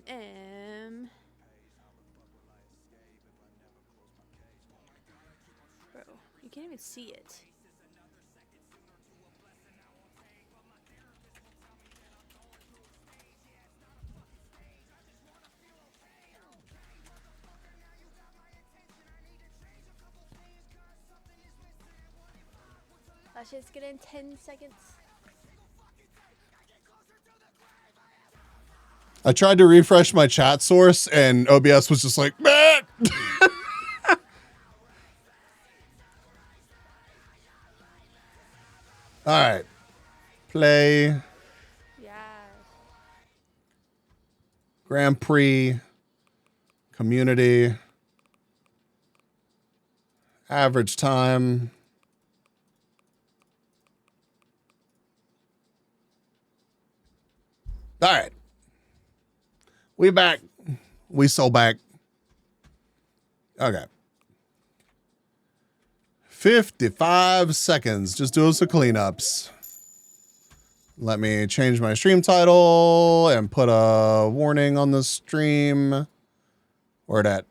M. Bro, you can't even see it. That shit's gonna in 10 seconds. I tried to refresh my chat source and OBS was just like, meh. All right. Play. Yeah. Grand Prix. Community. Average time. All right. We back. We so back. Okay. 55 seconds. Just doing some cleanups. Let me change my stream title and put a warning on the stream. Where that?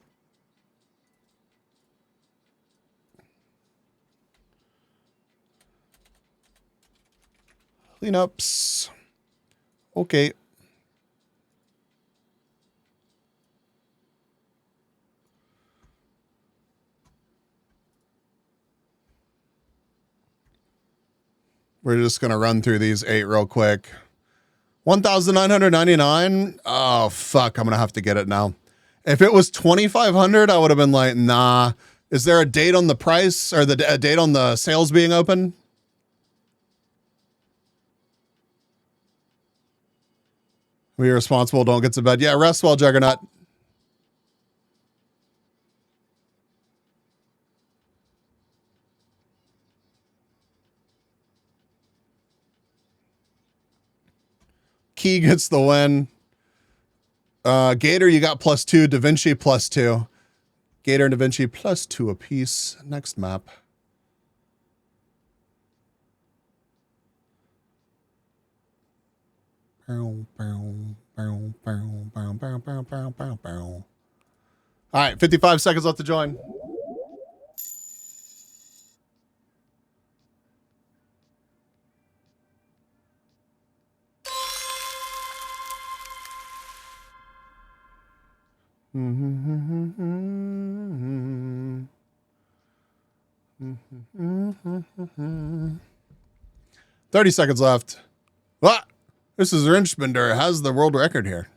Cleanups. Okay. We're just going to run through these 8 real quick. 1,999. Oh, fuck. I'm going to have to get it now. If it was 2,500, I would have been like, nah. Is there a date on the price or a date on the sales being open? Be responsible. Don't get to bed. Yeah, rest well, Juggernaut. Key gets the win. Gator, you got +2. Da Vinci +2. Gator and Da Vinci +2 apiece. Next map. All right, 55 seconds left to join. Mm-hmm. 30 seconds left. Ah, this is Rinchbender has the world record here.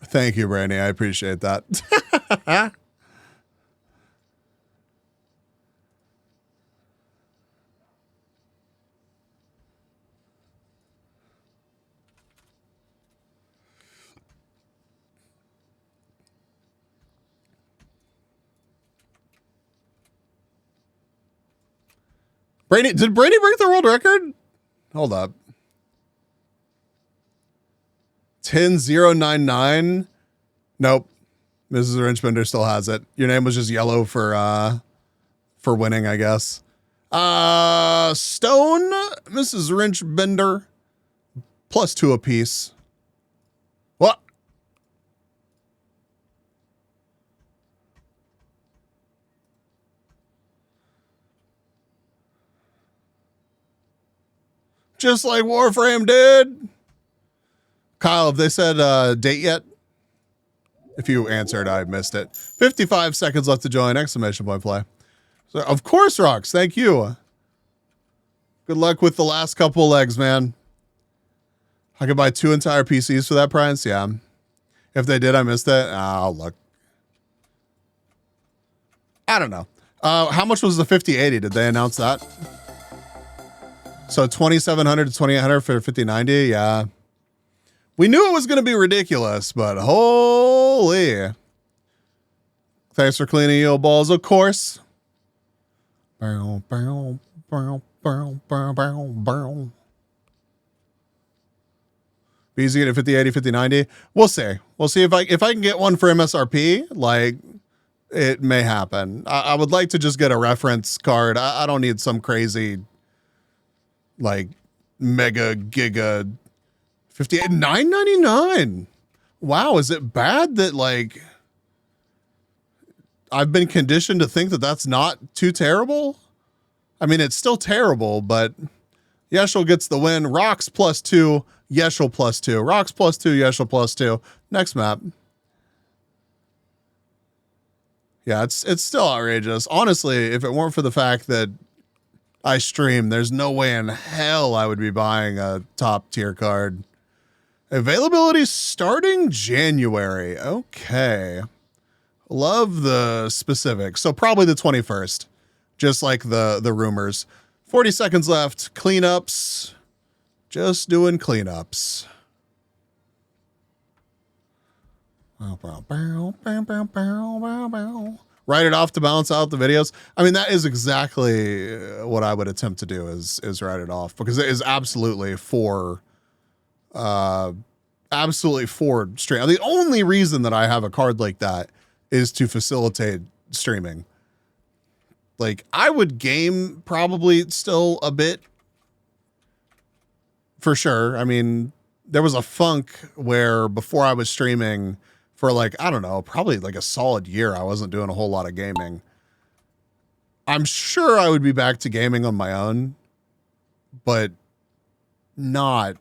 Thank you, Brandy. I appreciate that. Brady, did Brady break the world record? Hold up. 10,099. Nope. Mrs. Rinchbender still has it. Your name was just yellow for winning, I guess. Stone, Mrs. Rinchbender, +2 apiece. What? Just like Warframe did. Kyle, have they said date yet? If you answered, I missed it. 55 seconds left to join. Exclamation point play. So, of course, Rocks. Thank you. Good luck with the last couple legs, man. I could buy 2 entire PCs for that price. Yeah. If they did, I missed it. I'll look. I don't know. How much was the 5080? Did they announce that? So 2,700 to 2,800 for 5090. Yeah. We knew it was going to be ridiculous, but holy. Thanks for cleaning your balls, of course. Bow, bow, bow, bow, bow, bow, bow. Be easy to get a 5080, 5090. We'll see. We'll see if I can get one for MSRP. Like, it may happen. I would like to just get a reference card. I don't need some crazy, like, mega giga 58 $999. Wow, is it bad that, like, I've been conditioned to think that that's not too terrible? I mean, it's still terrible, but Yeshel gets the win. Rocks +2, Yeshel +2. Rocks +2, Yeshel +2. Next map. Yeah, it's still outrageous. Honestly, if it weren't for the fact that I stream, there's no way in hell I would be buying a top tier card. Availability starting January. Okay. Love the specifics. So probably the 21st, just like the rumors. 40 seconds left. Cleanups. Just doing cleanups. Write it off to balance out the videos. I mean, that is exactly what I would attempt to do is write it off, because it is absolutely for stream. The only reason that I have a card like that is to facilitate streaming. Like, I would game probably still a bit for sure. I mean, there was a funk where before I was streaming for, like, I don't know, probably like a solid year, I wasn't doing a whole lot of gaming. I'm sure I would be back to gaming on my own, but not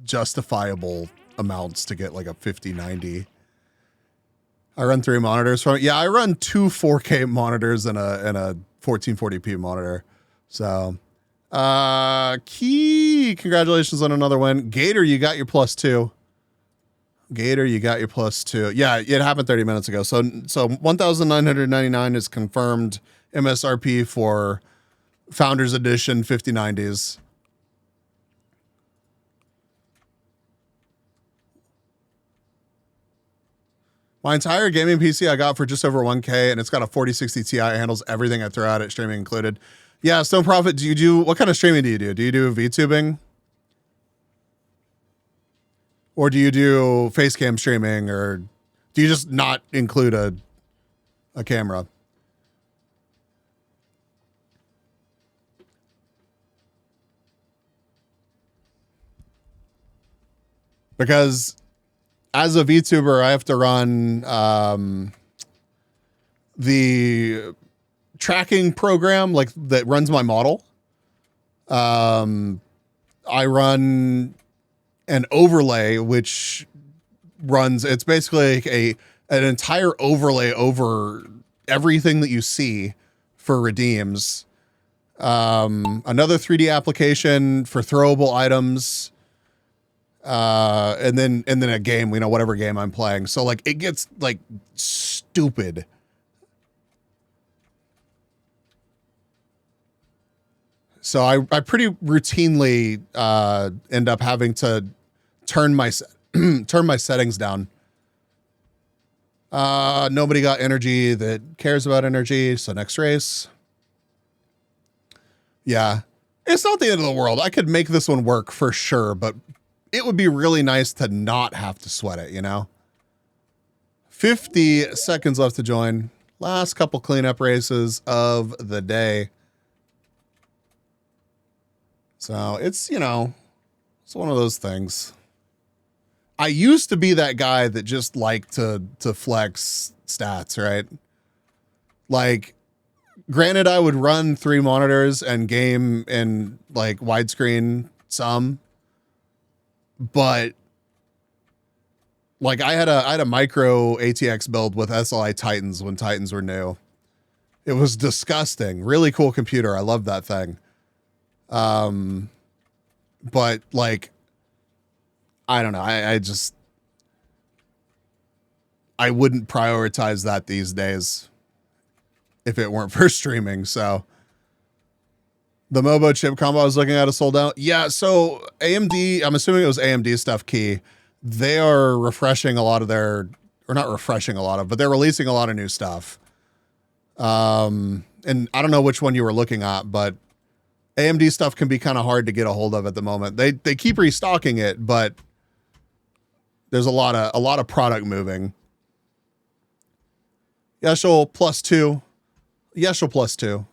justifiable amounts to get like a 5090. I run 3 monitors from it. Yeah, I run 2 4K monitors and a 1440p monitor. So, Key, congratulations on another win. Gator, you got your +2. Gator, you got your +2. Yeah, it happened 30 minutes ago. So 1,999 is confirmed MSRP for Founders Edition 5090s. My entire gaming PC I got for just over 1K, and it's got a 4060 Ti. It handles everything I throw at it, streaming included. Yeah, Stone Prophet, what kind of streaming do you do? Do you do VTubing? Or do you do facecam streaming, or do you just not include a camera? Because as a VTuber, I have to run the tracking program like that runs my model. I run an overlay which runs, it's basically an entire overlay over everything that you see for redeems. Another 3D application for throwable items. And then a game, whatever game I'm playing. So like it gets like stupid. So I pretty routinely end up having to turn my settings down. Nobody got energy that cares about energy. So next race. Yeah, it's not the end of the world. I could make this one work for sure, but it would be really nice to not have to sweat it, 50 seconds left to join. Last couple cleanup races of the day. So it's, it's one of those things. I used to be that guy that just liked to flex stats, right? Like, granted, I would run 3 monitors and game in like widescreen some, but like I had a micro ATX build with SLI Titans when Titans were new. It was disgusting. Really cool computer. I love that thing. But like, I don't know. I wouldn't prioritize that these days if it weren't for streaming. So the Mobo chip combo I was looking at is sold out. Yeah. So AMD, I'm assuming it was AMD stuff, Key. They are refreshing a lot of or not refreshing a lot of, but they're releasing a lot of new stuff. And I don't know which one you were looking at, but AMD stuff can be kind of hard to get a hold of at the moment. They keep restocking it, but there's a lot of product moving. Yeshel +2. Yeshel +2.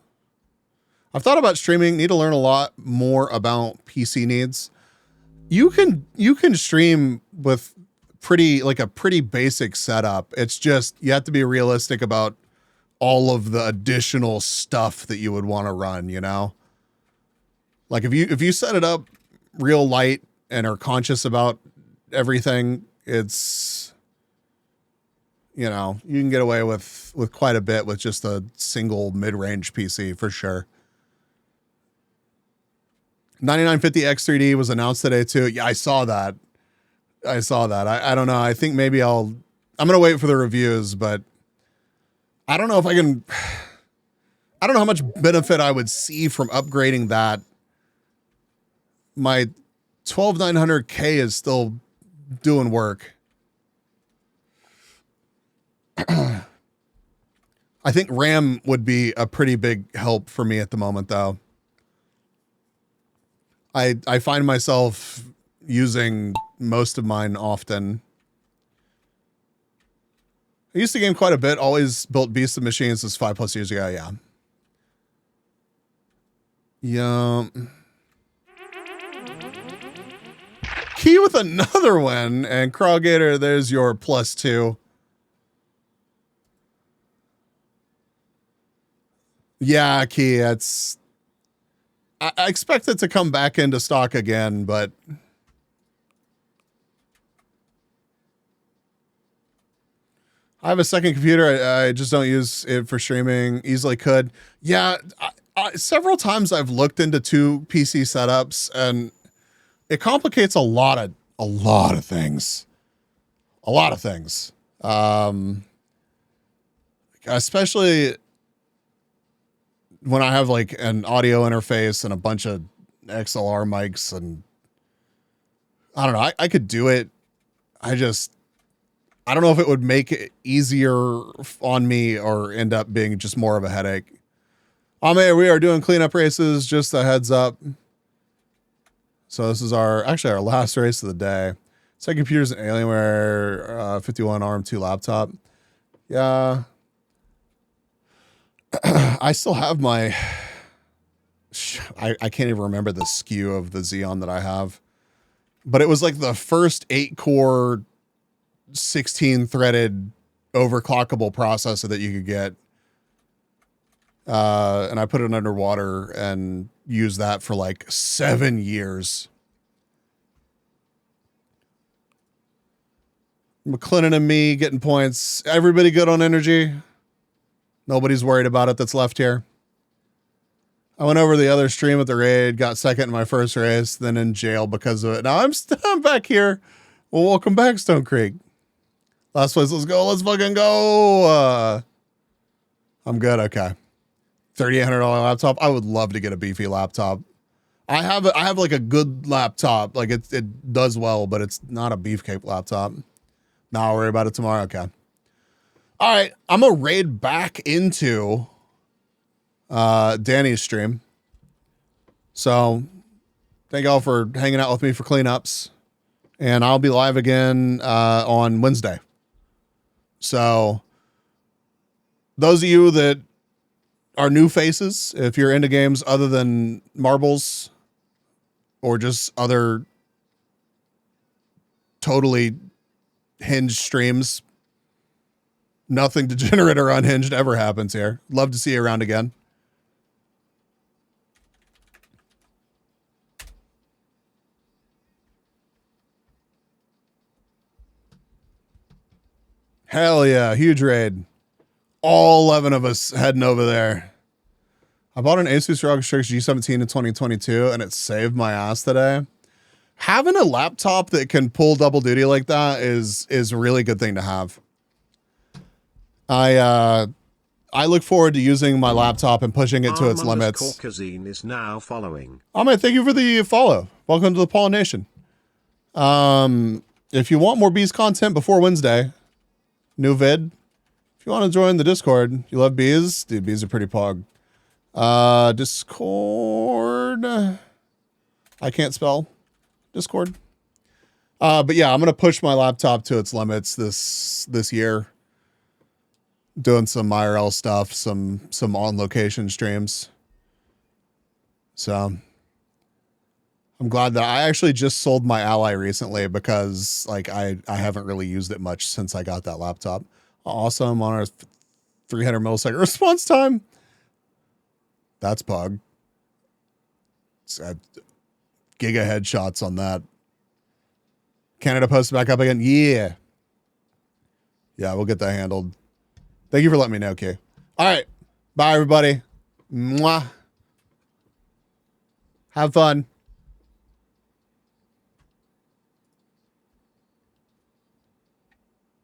I've thought about streaming. Need to learn a lot more about PC needs. You can stream with a pretty basic setup. It's just you have to be realistic about all of the additional stuff that you would want to run, you know? Like if you set it up real light and are conscious about everything, it's, you know, you can get away with quite a bit with just a single mid-range PC for sure. 9950 X3D was announced today too. Yeah, I saw that. I don't know. I think maybe I'm going to wait for the reviews, but I don't know if I don't know how much benefit I would see from upgrading that. My 12900K is still doing work. I think RAM would be a pretty big help for me at the moment, though. I find myself using most of mine often. I used to game quite a bit, always built beasts of machines since 5+ years ago, yeah. Yeah. Key with another one, and Crawgator, there's your +2. Yeah, Key, I expect it to come back into stock again, but I have a second computer. I just don't use it for streaming. Easily could. Yeah, several times I've looked into 2 PC setups, and it complicates a lot of things. A lot of things. Especially when I have like an audio interface and a bunch of XLR mics, and I don't know, I could do it. I don't know if it would make it easier on me or end up being just more of a headache. Ame, we are doing cleanup races, just a heads up. So this is our last race of the day. Second computer's an Alienware 51 ARM2 laptop. Yeah. I still have my, I can't even remember the SKU of the Xeon that I have, but it was like the first 8-core, 16-threaded overclockable processor that you could get. And I put it underwater and used that for like 7 years. McLennan and me getting points. Everybody good on energy? Nobody's worried about it that's left here. I went over the other stream at the raid, got second in my first race, then in jail because of it. Now I'm back here. Well, welcome back, Stone Creek. Last place, let's go. Let's fucking go. I'm good. Okay. $3,800 laptop. I would love to get a beefy laptop. I have like a good laptop. Like it does well, but it's not a beefcake laptop. No, I'll worry about it tomorrow. Okay. All right, I'm gonna raid back into Danny's stream. So thank y'all for hanging out with me for cleanups, and I'll be live again on Wednesday. So those of you that are new faces, if you're into games other than marbles or just other totally hinged streams, nothing degenerate or unhinged ever happens here. Love to see you around again. Hell yeah, huge raid. All 11 of us heading over there. I bought an Asus ROG Strix G17 in 2022 and it saved my ass today. Having a laptop that can pull double duty like that is a really good thing to have. I look forward to using my laptop and pushing it to its limits. Caucasine is now following. Ahmed, thank you for the follow. Welcome to the Pollination. If you want more bees content before Wednesday, new vid. If you want to join the Discord, you love bees, dude, bees are pretty pog. Discord. I can't spell Discord. But yeah, I'm gonna push my laptop to its limits this year. Doing some IRL stuff, some on location streams. So I'm glad that I actually just sold my Ally recently because like I haven't really used it much since I got that laptop. Awesome on our 300 millisecond response time. That's bug. Giga headshots on that. Canada posted back up again. Yeah. Yeah, we'll get that handled. Thank you for letting me know, Kay. All right. Bye, everybody. Mwah. Have fun.